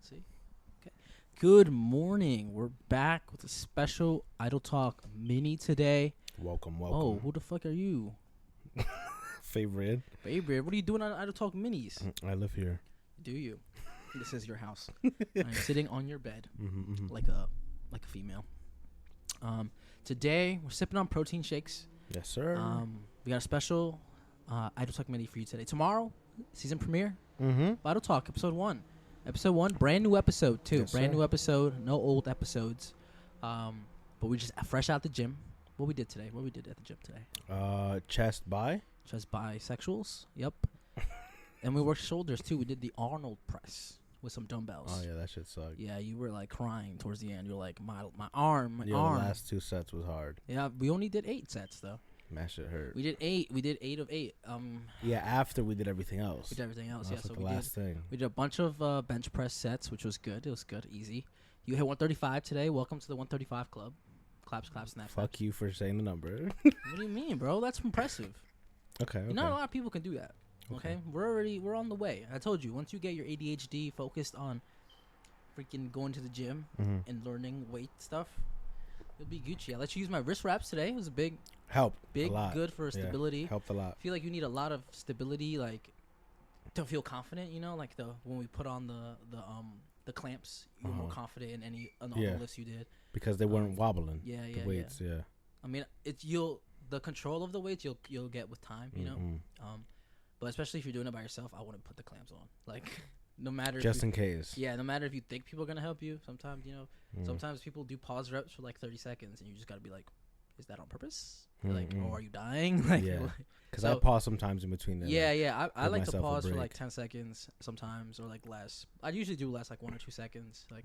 Let's see. Okay. Good morning. We're back with a special Idle Talk mini today. Welcome. Oh, who the fuck are you? Favorite. Favorite. What are you doing on Idle Talk minis? I live here. Do you? This is your house. I'm sitting on your bed like a female. Today we're sipping on protein shakes. Yes, sir. We got a special Idle Talk mini for you today. Tomorrow, season premiere. Idle Talk episode 1. Episode 1, brand new episode too. Yes, brand sir. new episode, no old episodes. But we just fresh out the gym. What we did today? What we did at the gym today? Chest by. Just bisexuals. Yep. And we worked shoulders too. We did the Arnold press with some dumbbells. Oh yeah, that shit sucked. Yeah, you were like crying towards the end. You're like, my arm. The last 2 sets was hard. Yeah, we only did 8 sets though. That shit hurt. We did 8. We did 8 of 8. Yeah, after we did everything else. We did everything else. That's Yeah, so like the last thing. we did a bunch of bench press sets, which was good. It was good, easy. You hit 135 today. Welcome to the 135 club. Claps, snap. Fuck you for saying the number. What do you mean, bro? That's impressive. Okay. Not a lot of people can do that. Okay, we're on the way. I told you, once you get your ADHD focused on freaking going to the gym and learning weight stuff, you'll be Gucci. I let you use my wrist wraps today. It was a big helped a lot. Good for stability. Helped a lot. I feel like you need a lot of stability, like to feel confident. You know, like when we put on the clamps, you were more confident in all the lifts you did Because they weren't wobbling. Yeah. The weights, yeah. I mean, the control of the weights you'll get with time. You know. But especially if you're doing it by yourself, I wouldn't put the clamps on. Like, no matter just in case. Yeah, no matter if you think people are gonna help you. Sometimes sometimes people do pause reps for like 30 seconds, and you just gotta be like, is that on purpose? Like, oh, are you dying? Like, yeah. Because I pause sometimes in between them. Yeah. I like to pause for like 10 seconds sometimes, or like less. I usually do less, like 1 or 2 seconds. Like,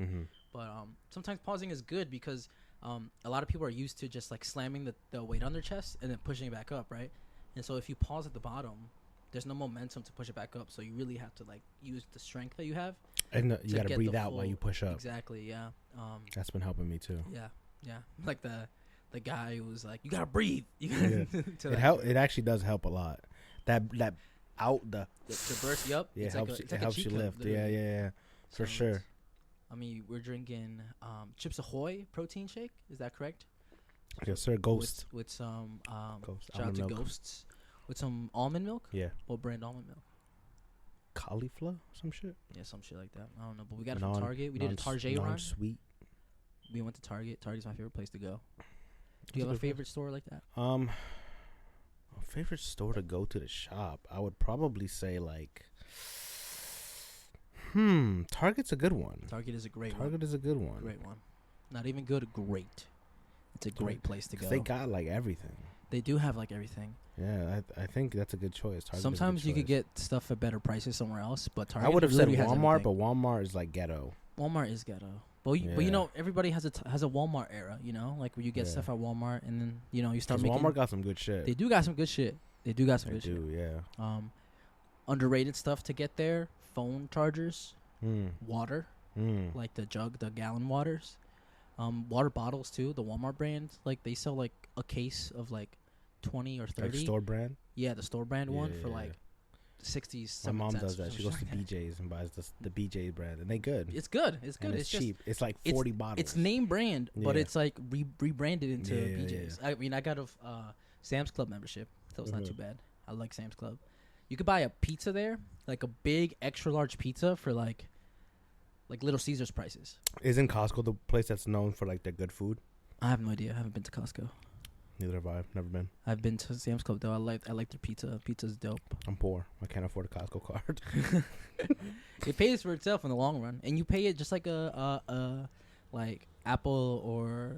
but sometimes pausing is good because a lot of people are used to just like slamming the weight on their chest and then pushing it back up, right? And so if you pause at the bottom, there's no momentum to push it back up, so you really have to like use the strength that you have. And you gotta breathe out while you push up. Exactly, yeah. That's been helping me too. Yeah. Like the guy who was like, "You gotta breathe." You gotta It actually does help a lot. That out the burst. Yup. Yeah, it helps you lift. Yeah. For sure. I mean, we're drinking Chips Ahoy protein shake. Is that correct? Yes, sir. Ghost with some Ghost. shout out to Ghosts. With some almond milk? Yeah. What brand almond milk? Cauliflower? Some shit? Yeah, some shit like that. I don't know. But we got it from Target. We did a Target run. Sweet. We went to Target. Target's my favorite place to go. Do you have a favorite store like that? A favorite store to go to the shop? I would probably say like Target's a good one. Target is a great one. Target is a good one. Great one. Not even good, great. It's a great place to go. They got like everything. They do have like everything. Yeah, I think that's a good choice. Target Sometimes you could get stuff at better prices somewhere else, but Target. I would have said Walmart, but Walmart is like ghetto. Walmart is ghetto. But you know, everybody has a Walmart era. You know, like where you get stuff at Walmart, and then you start making. Walmart got some good shit. They do got some good shit. They do got some good shit. Yeah. Underrated stuff to get there: phone chargers, water, like the gallon waters, water bottles too. The Walmart brand, like they sell like a case of like 20 or 30. Like store brand? Yeah, the store brand one for like 60s, 70 My mom cents does that. She goes to BJ's and buys the BJ brand, and they good. It's good. It's good. And it's cheap. It's like 40 bottles. It's name brand, but it's like rebranded into BJ's. I mean, I got a Sam's Club membership, so it's not too bad. I like Sam's Club. You could buy a pizza there, like a big extra large pizza for like Little Caesars prices. Isn't Costco the place that's known for like their good food? I have no idea. I haven't been to Costco. Neither have I. Never been. I've been to Sam's Club though. I like their pizza. Pizza's dope. I'm poor. I can't afford a Costco card. It pays for itself in the long run, and you pay it just like a like Apple or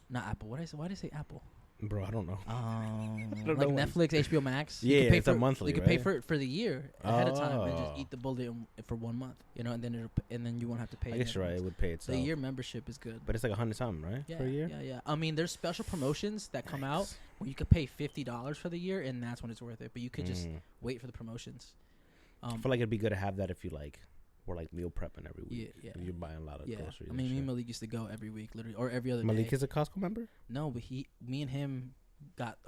not Apple. Why did I say Apple? Bro, I don't know. Like Netflix, HBO Max. Yeah, it's a monthly. You can pay for it for the year ahead of time and just eat the bullet for 1 month. And then you won't have to pay. I guess you're right. It would pay itself. The year membership is good. But it's like $100 something, right? Yeah, for a year. Yeah. I mean, there's special promotions that come out where you could pay $50 for the year, and that's when it's worth it. But you could just wait for the promotions. I feel like it'd be good to have that if you like were like meal prepping every week. Yeah. If you're buying a lot of groceries. I mean, me and Malik used to go every week, literally, or every other day. Malik is a Costco member? No, but me and him got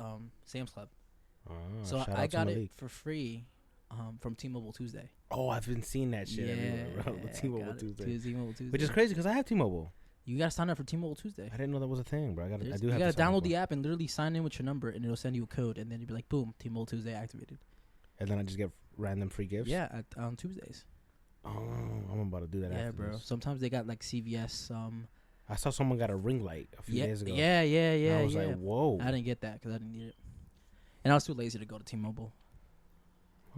Sam's Club. Oh, so I got it for free from T-Mobile Tuesday. Oh, I've been seeing that shit everywhere, bro. T-Mobile Tuesday. T-Mobile Tuesday. Which is crazy because I have T-Mobile. You gotta sign up for T-Mole Tuesday. I didn't know that was a thing, bro. You gotta download the app and literally sign in with your number, and it'll send you a code, and then you'll be like, boom, T-Mole Tuesday activated. And then I just get random free gifts? Yeah, on Tuesdays. Oh, I'm about to do that after bro. this. Sometimes they got like CVS. I saw someone got a ring light a few days ago. Yeah. And I was like, whoa. I didn't get that because I didn't need it. And I was too lazy to go to T-Mobile.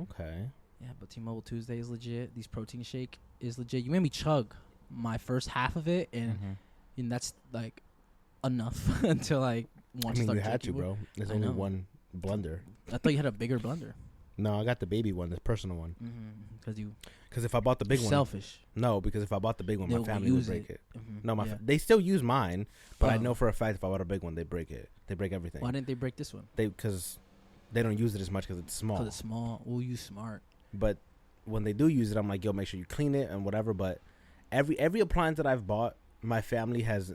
Okay. Yeah, but T-Mobile Tuesday is legit. These protein shake is legit. You made me chug my first half of it, and that's like enough until I want to start. You had to, bro. There's only one blender. I thought you had a bigger blender. No, I got the baby one, the personal one. Because if I bought the big one, selfish. No, because if I bought the big one, my family would break it. No, they still use mine, but I know for a fact if I bought a big one, they break it. They break everything. Why didn't they break this one? Because they don't use it as much because it's small. Because it's small. We'll use smart. But when they do use it, I'm like, yo, make sure you clean it and whatever. But every appliance that I've bought, my family has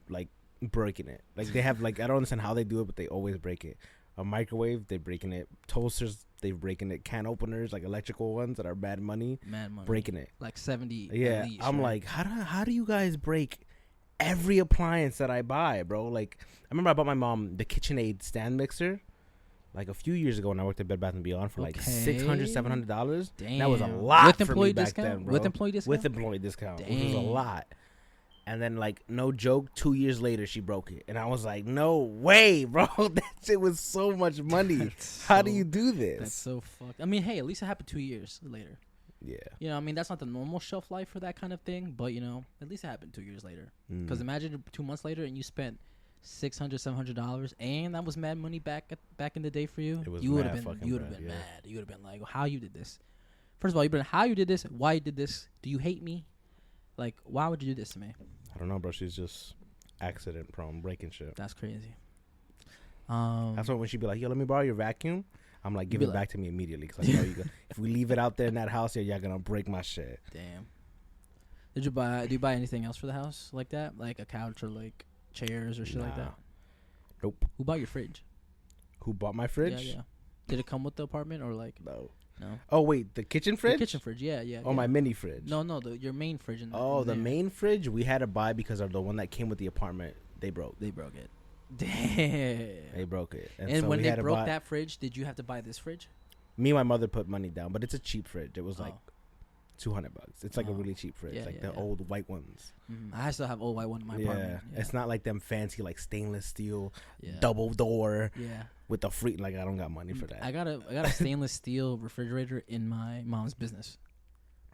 like breaking it. Like they have like I don't understand how they do it, but they always break it. A microwave, they breaking it. Toasters, they breaking it. Can openers, like electrical ones that are bad money, breaking it. Like 70. Yeah, at least, I'm like, how do you guys break every appliance that I buy, bro? Like I remember I bought my mom the KitchenAid stand mixer. Like a few years ago when I worked at Bed Bath & Beyond for like $600, $700. Damn. That was a lot with for me back discount? then, bro. With employee discount? With employee discount, which was a lot. And then, like, no joke, 2 years later, she broke it. And I was like, no way, bro. That shit was so much money. How do you do this? That's so fucked. I mean, hey, at least it happened 2 years later. Yeah. You know, I mean, that's not the normal shelf life for that kind of thing. But, you know, at least it happened 2 years later. Because imagine 2 months later and you spent $600, $700, and that was mad money back in the day for you. You would have been mad. You would have been like, how you did this? First of all, you've been how you did this, why you did this. Do you hate me? Like, why would you do this to me? I don't know, bro. She's just accident prone, breaking shit. That's crazy. That's why when she be like, yo, let me borrow your vacuum, I'm like, give it back to me immediately because I know you. If we leave it out there in that house here, y'all gonna break my shit. Damn. Do you buy anything else for the house like that, like a couch or like chairs or shit like that? Nope. Who bought your fridge? Who bought my fridge? Yeah. Did it come with the apartment or like? No. Oh wait, the kitchen fridge? The kitchen fridge, yeah. Oh, my mini fridge. No, your main fridge. The main fridge we had to buy because of the one that came with the apartment. They broke it. Damn. They broke it. And so when they broke that fridge, did you have to buy this fridge? Me and my mother put money down, but it's a cheap fridge. It was like $200. It's like a really cheap fridge, the old white ones. I still have old white one in my apartment. Yeah. It's not like them fancy like stainless steel double door. Yeah. With the free, like I don't got money for that. I got a stainless steel refrigerator in my mom's business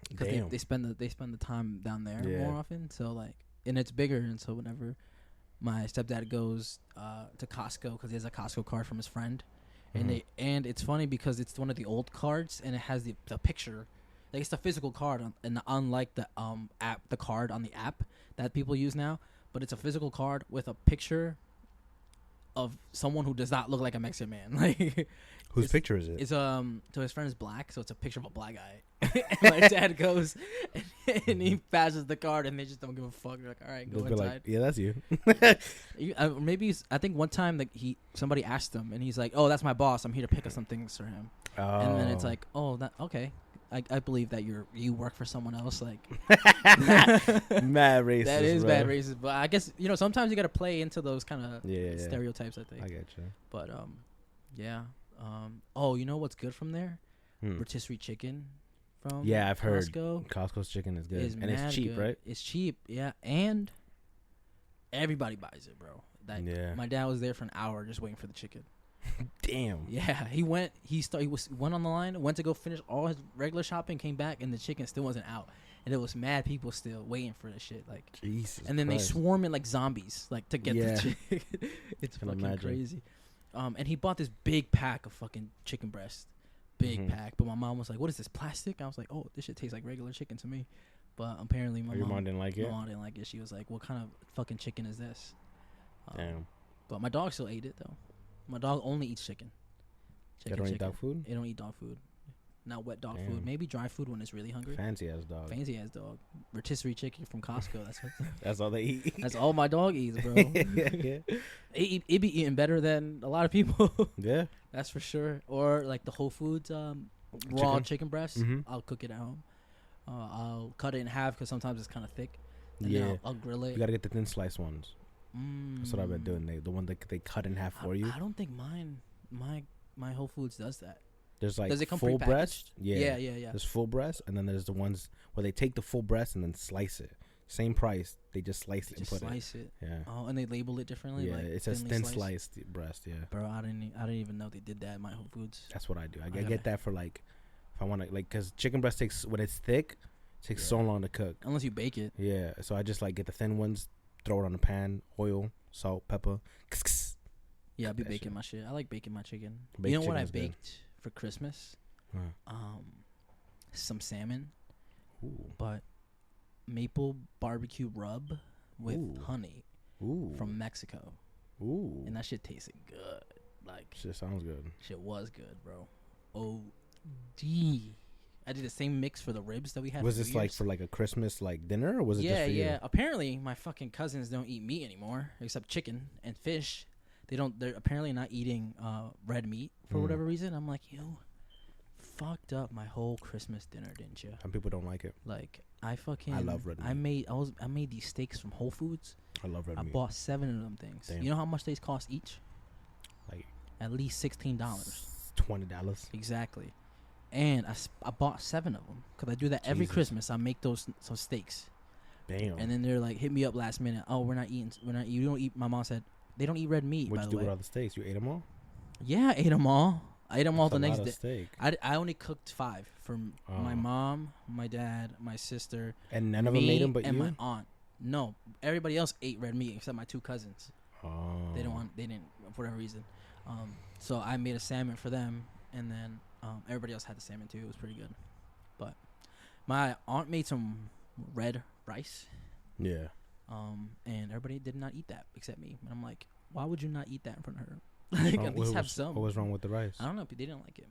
because they spend the time down there more often. So like, and it's bigger, and so whenever my stepdad goes to Costco because he has a Costco card from his friend, and it's funny because it's one of the old cards and it has the picture. Like it's the physical card, and unlike the app, the card on the app that people use now, but it's a physical card with a picture of someone who does not look like a Mexican man. Like, whose picture is it? It's so his friend is black, so it's a picture of a black guy. And my dad goes and he passes the card, and they just don't give a fuck. They're like, all right, go inside. Like, yeah, that's you. Maybe I think one time that somebody asked him, and he's like, oh, that's my boss. I'm here to pick up some things for him. Oh. And then it's like, oh, that okay. I believe that you work for someone else. Like, mad racist. That is bad racist. But I guess sometimes you got to play into those kind of stereotypes. I think. I get you. But yeah. Oh, you know what's good from there? Rotisserie chicken. From I've heard Costco. Costco's chicken is good, and it's cheap, good. Right? It's cheap, yeah, and everybody buys it, bro. My dad was there for an hour just waiting for the chicken. Damn. Yeah, he went. He went on the line, went to go finish all his regular shopping, came back, and the chicken still wasn't out, and it was mad people still waiting for the shit. Like, Jesus. And then Christ. They swarm it like zombies, like to get the chicken. It's fucking crazy. And he bought this big pack of fucking chicken breast, big pack. But my mom was like, "What is this, plastic?" I was like, "Oh, this shit tastes like regular chicken to me." But apparently your mom didn't like it. My mom didn't like it. She was like, "What kind of fucking chicken is this?" Damn. But my dog still ate it though. My dog only eats chicken. They don't eat dog food? They don't eat dog food. Not wet dog food. Maybe dry food when it's really hungry. Fancy ass dog. Rotisserie chicken from Costco. That's all they eat. That's all my dog eats, bro. Yeah. It be eating better than a lot of people. Yeah. That's for sure. Or like the Whole Foods raw chicken breast. I'll cook it at home. I'll cut it in half because sometimes it's kind of thick. And then I'll grill it. You gotta get the thin slice ones. That's what I've been doing. The one that they cut in half for you. I don't think my Whole Foods does that. There's like does it come full breast. Yeah. There's full breast, and then there's the ones where they take the full breast and then slice it. Same price. They just slice it and put it. Yeah. Oh, and they label it differently. Yeah, like it says thin sliced breast. Yeah. Bro, I didn't even know they did that at my Whole Foods. That's what I do. I get that for like, if I want to like, cause chicken breast takes when it's thick, takes so long to cook. Unless you bake it. Yeah. So I just like get the thin ones, throw it on the pan, oil, salt, pepper. Yeah, I'll be baking my shit. I like baking my chicken. You know what I baked for Christmas? Some salmon. Ooh. But maple barbecue rub with honey from Mexico. Ooh. And that shit tasted good. Like, shit sounds good. Shit was good, bro. OD. I did the same mix for the ribs that we had. Was this like for like a Christmas like dinner, or was it just for you? Yeah. Apparently, my fucking cousins don't eat meat anymore, except chicken and fish. They're apparently not eating red meat for whatever reason. I'm like, you fucked up my whole Christmas dinner, didn't you? Some people don't like it. Like, I love red meat. I made these steaks from Whole Foods. I love red meat. I bought 7 of them things. Damn. You know how much they cost each? Like at least $16. $20. Exactly. And I bought 7 of them because I do that every Christmas. I make those steaks. Damn. And then they're like, hit me up last minute. Oh, we're not eating. You don't eat. My mom said they don't eat red meat. What'd you do with all the steaks? You ate them all? Yeah, I ate them all. I ate them all the next day. Steak. I only cooked 5 for my mom, my dad, my sister, and none of them ate them, but and you? My aunt. No, everybody else ate red meat except my 2 cousins. Oh. They didn't for whatever reason. So I made a salmon for them, and then everybody else had the salmon too. It was pretty good. But my aunt made some red rice. Yeah. And everybody did not eat that except me. And I'm like, why would you not eat that in front of her? Like, at least have some. What was wrong with the rice? I don't know. They didn't like it.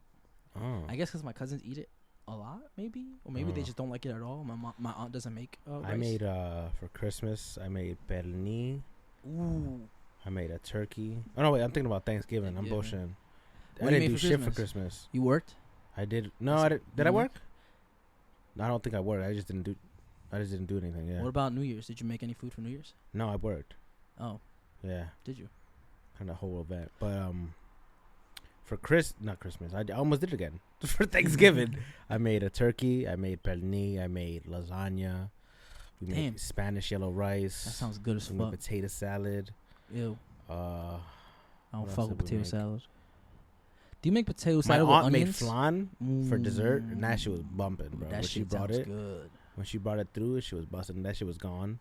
Oh. I guess because my cousins eat it a lot, maybe, or maybe they just don't like it at all. My aunt doesn't make rice. I made for Christmas. I made pernil. Ooh. I made a turkey. Oh no, wait! I'm thinking about Thanksgiving. I'm bullshitting. What I didn't do shit for Christmas. You worked? I did. No, I did. Did I work? No, I don't think I worked. I just didn't do anything. Yeah. What about New Year's? Did you make any food for New Year's? No, I worked. Oh. Yeah. Did you? Kind of whole event, but for not Christmas. I almost did it again. For Thanksgiving, I made a turkey. I made pernil. I made lasagna. We made Spanish yellow rice. That sounds good as fuck. Made potato salad. Ew. I don't fuck with potato salad. Do you make potato salad with onions? My aunt made flan for dessert, and that shit was bumping, bro. That shit sounds good. When she brought it through, she was busting. That shit was gone.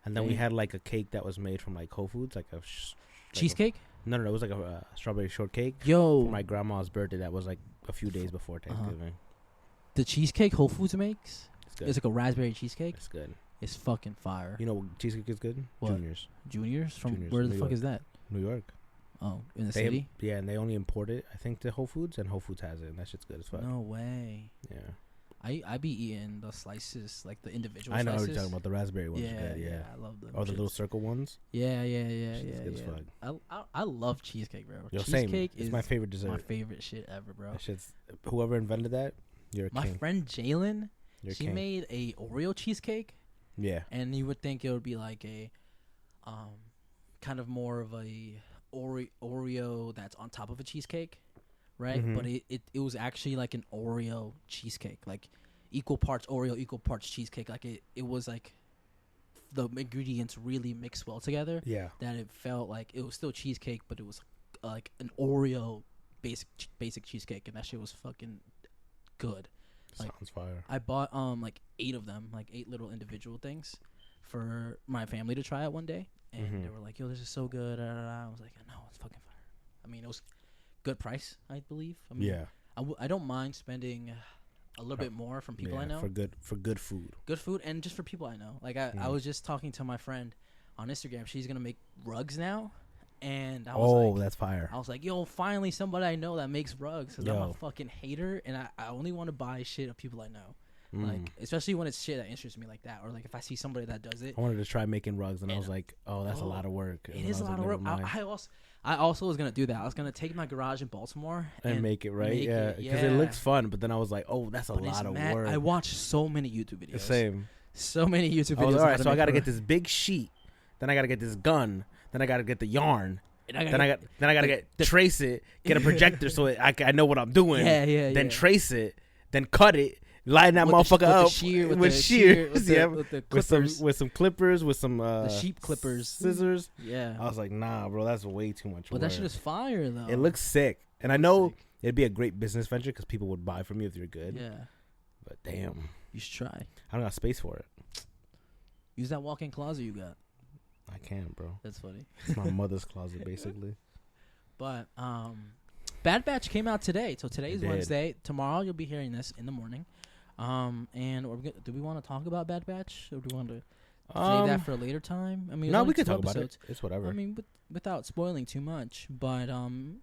And then we had like a cake that was made from like Whole Foods, like a cheesecake. No, it was like a strawberry shortcake. Yo, for my grandma's birthday. That was like a few days before Thanksgiving. The cheesecake Whole Foods makes. It's good. It's like a raspberry cheesecake. It's good. It's fucking fire. You know what cheesecake is good? What? Juniors. From where the fuck is that? New York. Oh, in the city? Yeah, and they only import it, I think, to Whole Foods, and Whole Foods has it, and that shit's good as fuck. No way. Yeah. I be eating the slices, like the individual slices. I know what you're talking about, the raspberry ones. Yeah, I love them. Or the little circle ones. Yeah. Good as fuck. I love cheesecake, bro. Yo, cheesecake is my favorite dessert. My favorite shit ever, bro. That shit's, whoever invented that, you're a king. My friend Jalen, she made a Oreo cheesecake. Yeah. And you would think it would be like a kind of more of a Oreo that's on top of a cheesecake, right? Mm-hmm. But it was actually like an Oreo cheesecake, like equal parts Oreo, equal parts cheesecake. Like it was like the ingredients really mixed well together. Yeah. That it felt like it was still cheesecake, but it was like an Oreo basic cheesecake, and that shit was fucking good. Like, sounds fire. I bought like 8 of them, like 8 little individual things for my family to try it one day. And they were like, yo, this is so good. I was like, no, it's fucking fire. I mean, it was good price, I believe. I mean, yeah. I don't mind spending a little bit more from people I know. For good food. Good food, and just for people I know. Like, I was just talking to my friend on Instagram. She's going to make rugs now. And I was that's fire. I was like, yo, finally somebody I know that makes rugs. Because I'm a fucking hater, and I only want to buy shit of people I know. Like, especially when it's shit that interests me like that, or like if I see somebody that does it. I wanted to try making rugs, and I was like, oh, that's a lot of work. It is a lot of work. I also was gonna do that. I was gonna take my garage in Baltimore and make it, right? Yeah, because it looks fun. But then I was like, oh, that's a lot of work. I watched so many YouTube videos. The same. So many YouTube videos. All right, so I got to get this big sheet. Then I got to get this gun. Then I got to get the yarn. Then I got to trace it, get a projector so I know what I'm doing. Yeah. Then trace it. Then cut it. Line that motherfucker up with shears, with some clippers, with some the sheep clippers, scissors. Yeah, I was like, nah, bro, that's way too much work. But that shit is fire though. It looks sick, and I know it'd be a great business venture because people would buy from you if you're good. Yeah, but damn, you should try. I don't got space for it. Use that walk-in closet you got. I can't, bro. That's funny. It's my mother's closet, basically. But Bad Batch came out today, so today's Wednesday. Tomorrow you'll be hearing this in the morning. And do we want to talk about Bad Batch, or do we want to save that for a later time? I mean, no, we could talk about it. It's whatever. I mean, without spoiling too much, but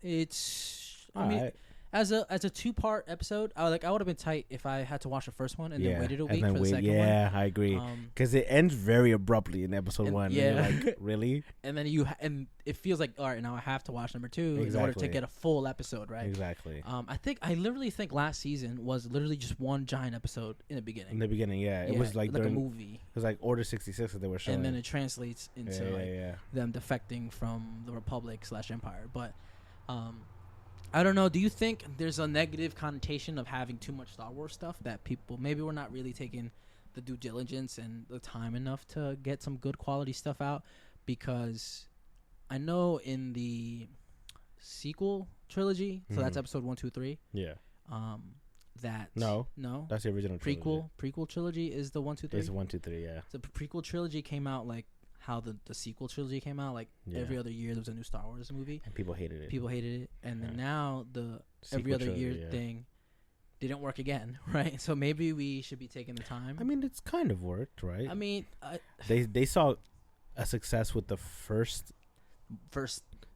it's. I mean, as a 2-part episode, I would have been tight if I had to watch the first one and then waited a week for the second one. Yeah, I agree. Because it ends very abruptly in episode 1. Yeah, and you're like, really? And then and it feels like, all right, now I have to watch number 2 in order to get a full episode, right? Exactly. I literally think last season was literally just one giant episode in the beginning. Yeah. It was like a movie. It was like Order 66 that they were showing. And then it translates into them defecting from the Republic / Empire. But I don't know. Do you think there's a negative connotation of having too much Star Wars stuff that people maybe we're not really taking the due diligence and the time enough to get some good quality stuff out? Because I know in the sequel trilogy, so that's episode 1, 2, 3. Yeah. No, that's the original trilogy. Prequel trilogy is the 1, 2, 3. It's 1, 2, 3. Yeah. The prequel trilogy came out like how the sequel trilogy came out, like every other year there was a new Star Wars movie, and people hated it. And then now the sequel every other trilogy, year thing didn't work again, right? So maybe we should be taking the time. I mean, it's kind of worked, right? I mean, they saw a success with the first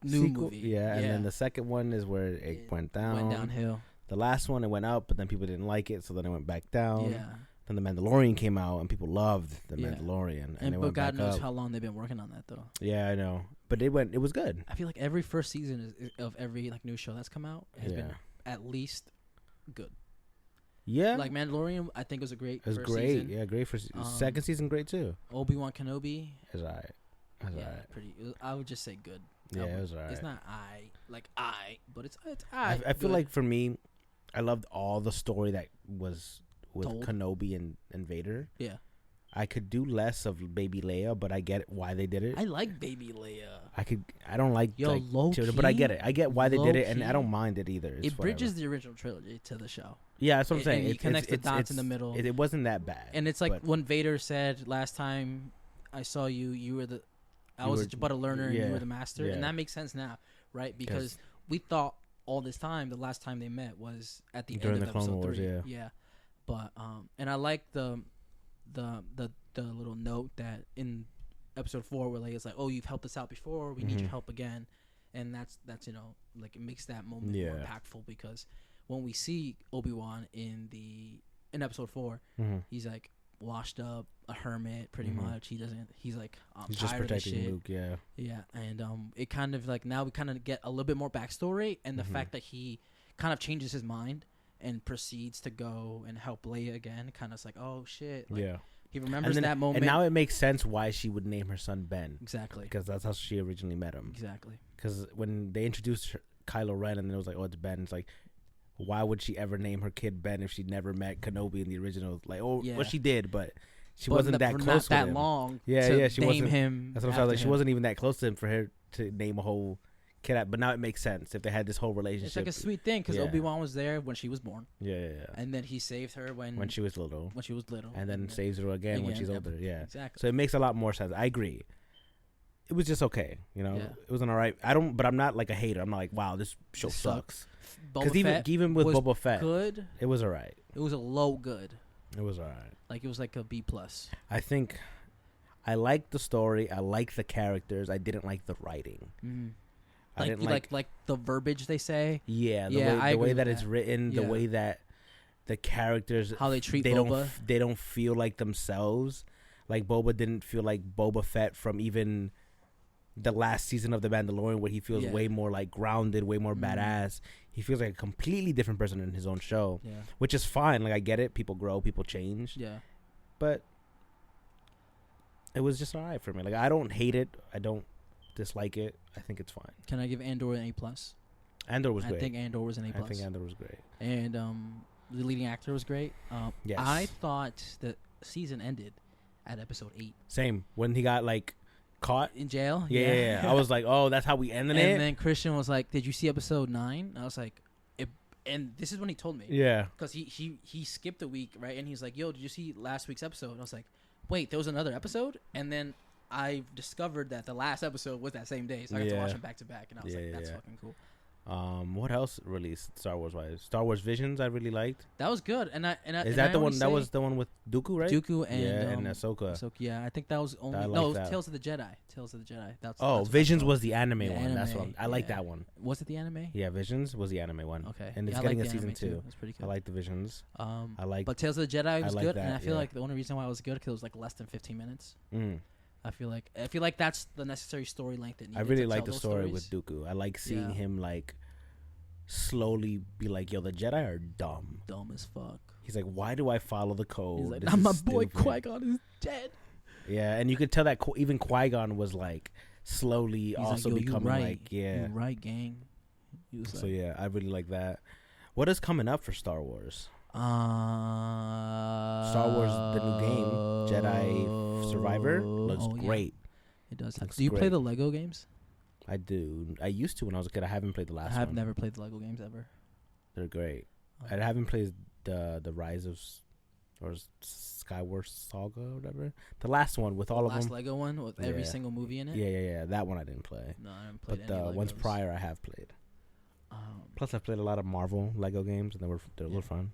new sequel, movie, and then the second one is where it went downhill. The last one, it went up, but then people didn't like it, so then it went back down. Yeah. Then The Mandalorian came out, and people loved The Mandalorian. And but God knows how long they've been working on that, though. Yeah, I know. But it was good. I feel like every first season of every like new show that's come out has been at least good. Yeah. Like Mandalorian, I think was a great first season. Yeah, great first season. Second season, great, too. Obi-Wan Kenobi. It was all right. I would just say good. Yeah, it was all right. It's not but it's I feel like for me, I loved all the story that was with Kenobi and Vader. Yeah. I could do less of Baby Leia, but I get why they did it. I like Baby Leia. I don't like low key, but I get it. I get why they did it, and I don't mind it either. It bridges the original trilogy to the show. Yeah, that's what I'm saying. It connects the dots in the middle. It wasn't that bad. And it's like when Vader said, "Last time I saw you, you were I was but a learner, and you were the master," and that makes sense now, right? Because we thought all this time the last time they met was at the end of episode 3. Yeah. But and I like the little note that in episode 4 where Leia's like, "Oh, you've helped us out before. We need your help again," and that's like it makes that moment more impactful because when we see Obi-Wan in episode 4, he's like washed up, a hermit, pretty much. He's like, he's just protecting Luke. Yeah, and it kind of like now we kind of get a little bit more backstory, and the fact that he kind of changes his mind and proceeds to go and help Leia again, kind of like, oh shit, like, he remembers that moment. And now it makes sense why she would name her son Ben. Exactly, because that's how she originally met him. Exactly, because when they introduced Kylo Ren, and then it was like, oh, it's Ben. It's like, why would she ever name her kid Ben if she never met Kenobi in the original? Like, well, she did, but she wasn't that close. Not that him. Long. She wasn't. Him. That's what I was like. She wasn't even that close to him for her to name a whole kid out. But now it makes sense if they had this whole relationship. It's like a sweet thing because Obi-Wan was there when she was born. Yeah. And then he saved her when she was little. And then saves her again when she's older. Yeah. Exactly. So it makes a lot more sense. I agree. It was just okay, It wasn't all right. But I'm not like a hater. I'm not like, wow, this show sucks. Because even with Boba Fett, good. It was all right. It was a low good. It was all right. Like it was like a B+. I think I liked the story. I liked the characters. I didn't like the writing. I didn't like the verbiage they say. Yeah, the way that it's written, the way that the characters, how they treat Boba. They don't feel like themselves. Like Boba didn't feel like Boba Fett from even the last season of The Mandalorian, where he feels way more like grounded, way more badass. He feels like a completely different person in his own show, which is fine. Like I get it, people grow, people change. Yeah, but it was just alright for me. Like I don't hate it, I don't dislike it. I think it's fine. Can I give Andor an A+? Andor was great. I think Andor was an A+. I think Andor was great. And the leading actor was great. Yes. I thought the season ended at episode 8. Same. When he got like caught in jail. Yeah. I was like, oh, that's how we ended it. And then Christian was like, did you see episode 9? I was like, and this is when he told me. Yeah. Because he skipped a week, right? And he's like, yo, did you see last week's episode? I was like, wait, there was another episode? And then I discovered that the last episode was that same day, so I got to watch them back to back, and I was like, that's fucking cool. What else released Star Wars wise? Star Wars Visions I really liked. That was good. And is that the one? That was the one with Dooku, right? Dooku and and Ahsoka. Yeah, I think that was only it was Tales of the Jedi. That's Visions was the anime one. That's what I like that one. Was it the anime? Yeah, Visions was the anime one. Okay, and it's getting a season 2. That's pretty good. I like the Visions. But Tales of the Jedi was good, and I feel like the only reason why it was good because it was like less than 15 minutes. I feel like that's the necessary story length that needed. I really like the story with Dooku. I like seeing him like slowly be like, yo, the Jedi are dumb as fuck. He's like, why do I follow the code? He's like, my boy Qui-Gon is dead. Yeah, and you could tell that even Qui-Gon was like slowly he's also like, becoming like, you're right, gang. So yeah, I really like that. What is coming up for Star Wars? Star Wars, the new game, Jedi Survivor, looks great. It does. Do you play the Lego games? I do. I used to when I was a kid. I haven't played the last one. I have never played the Lego games ever. They're great. I haven't played the Rise of or Skyward Saga or whatever. The last one with all of them. The last Lego one with every single movie in it? Yeah. That one I didn't play. No, I haven't played any But the ones prior I have played. Plus I played a lot of Marvel Lego games and they were fun.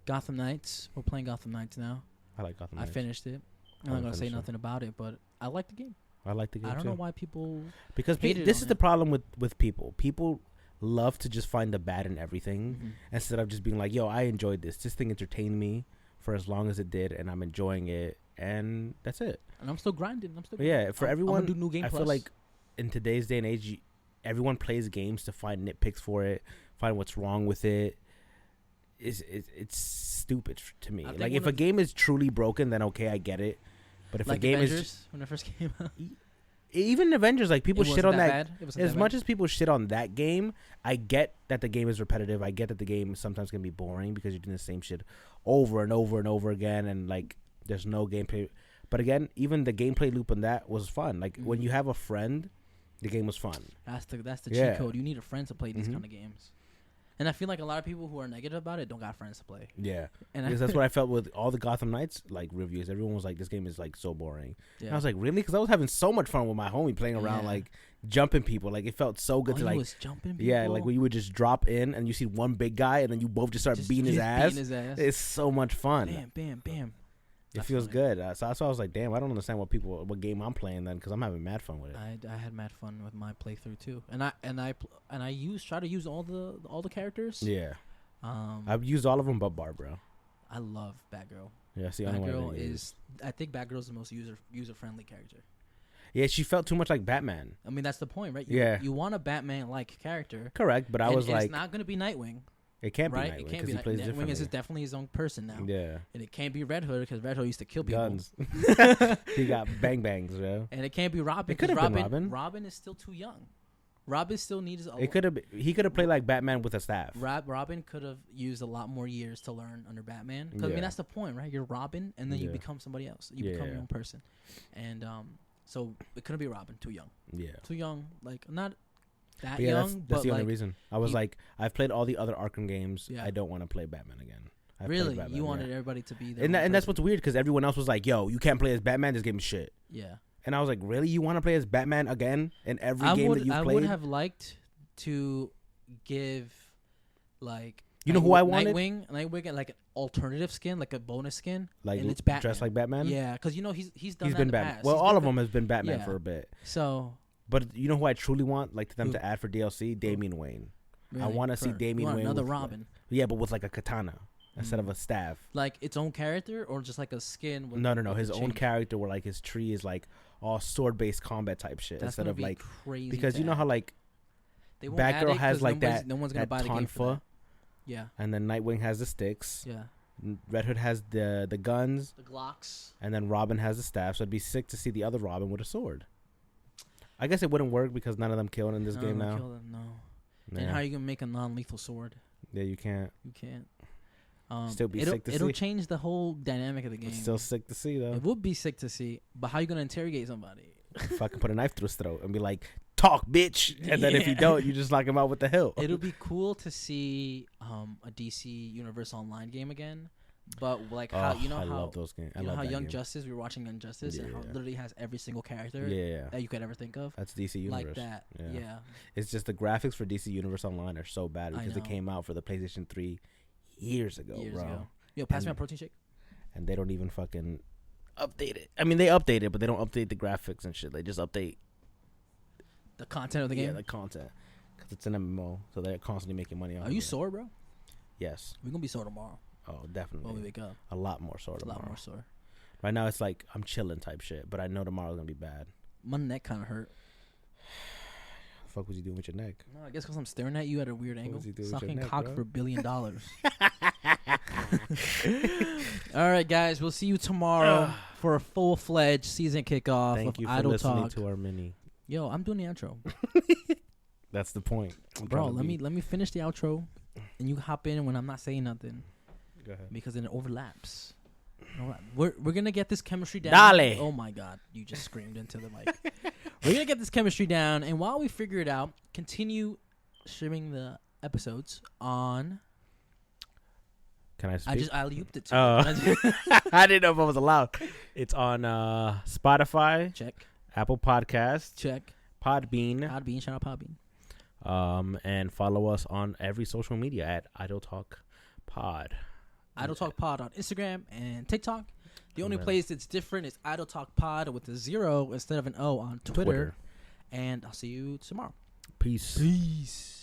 Gotham Knights. We're playing Gotham Knights now. I like Gotham Knights. I finished it. I'm not going to say nothing about it, but I like the game. I like the game too. I don't know why people because this is the problem with people. People love to just find the bad in everything instead of just being like, yo, I enjoyed this. This thing entertained me for as long as it did, and I'm enjoying it, and that's it. And I'm still grinding. For everyone, I'm gonna do New Game I feel like in today's day and age, everyone plays games to find nitpicks for it, find what's wrong with it. It's stupid to me. Like if a game is truly broken, then okay, I get it. But if like a game Avengers, when it first came out, even Avengers, like people shit on that. As much bad. As people shit on that game, I get that the game is repetitive. I get that the game sometimes can be boring because you're doing the same shit over and over and over again, and like there's no gameplay. But again, even the gameplay loop on that was fun. Like when you have a friend, the game was fun. That's the cheat code. You need a friend to play these kind of games. And I feel like a lot of people who are negative about it don't got friends to play. Yeah, and because that's what I felt with all the Gotham Knights like reviews. Everyone was like, "This game is like so boring." Yeah. And I was like, "Really?" Because I was having so much fun with my homie playing around, like jumping people. Like it felt so good to like jumping people? Yeah, like when you would just drop in and you see one big guy and then you both just start beating his ass. It's so much fun. Bam, bam, bam. It feels good. So that's why I was like, damn, I don't understand what game I'm playing then because I'm having mad fun with it. I had mad fun with my playthrough too, and I try to use all the characters. Yeah. I've used all of them but Barbara. I love Batgirl. Yeah, see, Batgirl is. I think Batgirl is the most user friendly character. Yeah, she felt too much like Batman. I mean, that's the point, right? You want a Batman like character. Correct, but I was like, it's not going to be Nightwing. It can't right? be Nightwing because he plays differently. Nightwing is definitely his own person now. Yeah. And it can't be Red Hood because Red Hood used to kill people. Guns. He got bang bangs, bro. And it can't be Robin. It could have been Robin. Robin is still too young. Robin still needs. He could have played like Batman with a staff. Robin could have used a lot more years to learn under Batman. Because I mean that's the point, right? You're Robin, and then you become somebody else. You become your own person, and so it couldn't be Robin. Too young. Yeah. Too young. Like not that young. That's the only reason. I was like, I've played all the other Arkham games. Yeah. I don't want to play Batman again. Really? You wanted everybody to be there. And that's what's weird because everyone else was like, yo, you can't play as Batman. This game is shit. Yeah. And I was like, really? You want to play as Batman again in every game that you've played? I would have liked to give, like... You know who I wanted? Nightwing, like an alternative skin, like a bonus skin. Like and it's Batman. Dressed like Batman? Yeah, because, you know, he's done that been in the Batman. past. Well, all of them has been Batman for a bit. So... But you know who I truly want them to add for DLC? Damian Wayne. Really? I want to see Damian Wayne. Another Robin. Yeah, but with like a katana. instead of a staff. Like its own character, or just like a skin? With, No. His own character, where like his tree is like all sword-based combat type shit. That's instead of be like crazy, because you know how like Batgirl has like that. No one's gonna buy the game for that. Yeah. And then Nightwing has the sticks. Yeah. Red Hood has the guns. The Glocks. And then Robin has the staff. So it'd be sick to see the other Robin with a sword. I guess it wouldn't work because none of them kill in this game now. Yeah. And how are you gonna make a non-lethal sword? Yeah, you can't. You can't. Still be sick to see. It'll change the whole dynamic of the game. It's still sick to see though. It would be sick to see, but how are you gonna interrogate somebody? Fucking put a knife through his throat and be like, "Talk, bitch!" And then if you don't, you just knock him out with the hilt. It'll be cool to see a DC Universe Online game again, but like how I love those games. You know how Young Justice, we were watching Young Justice, and how it literally has every single character that you could ever think of. That's DC Universe. Like that, yeah. It's just the graphics for DC Universe Online are so bad because it came out for the PlayStation 3 years ago, bro. Yo, pass me a protein shake. And they don't even fucking update it. I mean, they update it, but they don't update the graphics and shit. They just update the content of the game. Yeah, the content, because it's an MMO, so they're constantly making money off. Are you sore, bro? Yes. We're gonna be sore tomorrow. Oh, definitely. When we wake up, a lot more sore tomorrow. A lot more sore. Right now, it's like I'm chilling type shit, but I know tomorrow's gonna be bad. My neck kind of hurt. The fuck was you doing with your neck? No, I guess because I'm staring at you at a weird angle. Was you doing Sucking with your neck, cock bro? for $1 billion. All right, guys. We'll see you tomorrow for a full-fledged season kickoff Thank of you for Idle listening Talk. to our mini. Yo, I'm doing the outro. That's the point, bro. Let me finish the outro, and you hop in when I'm not saying nothing. Go ahead. Because then it overlaps. We're gonna get this chemistry down. Dale. Oh my God, you just screamed into the mic. We're gonna get this chemistry down, and while we figure it out, continue streaming the episodes on. Can I speak? I alley-ooped it to I didn't know if I was allowed. It's on Spotify. Check. Apple Podcasts. Check. Podbean. Shout out Podbean. And follow us on every social media at Idle Talk Pod. Idle Talk Pod on Instagram and TikTok. The only place that's different is Idle Talk Pod with a 0 instead of an O on Twitter. And I'll see you tomorrow. Peace. Peace.